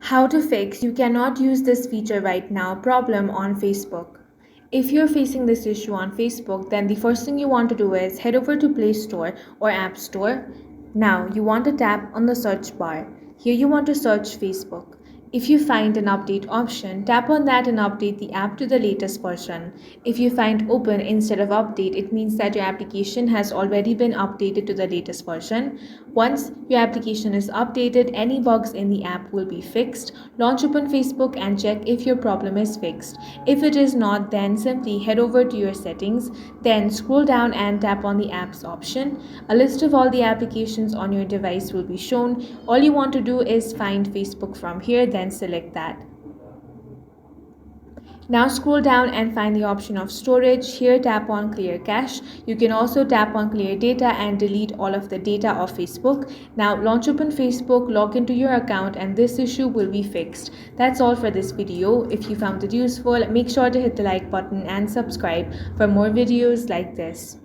How to fix you cannot use this feature right now problem on Facebook. If you're facing this issue on Facebook, then the first thing you want to do is head over to Play Store or App Store. Now you want to tap on the search bar. Here you want to search Facebook. If you find an update option, tap on that and update the app to the latest version. If you find open instead of update, it means that your application has already been updated to the latest version. Once your application is updated, any bugs in the app will be fixed. Launch open Facebook and check if your problem is fixed. If it is not, then simply head over to your settings, then scroll down and tap on the apps option. A list of all the applications on your device will be shown. All you want to do is find Facebook from here, then select that. Now scroll down and find the option of storage. Here tap on clear cache. You can also tap on clear data and delete all of the data of Facebook. Now launch open Facebook, log into your account, and this issue will be fixed. That's all for this video. If you found it useful, make sure to hit the like button and subscribe for more videos like this.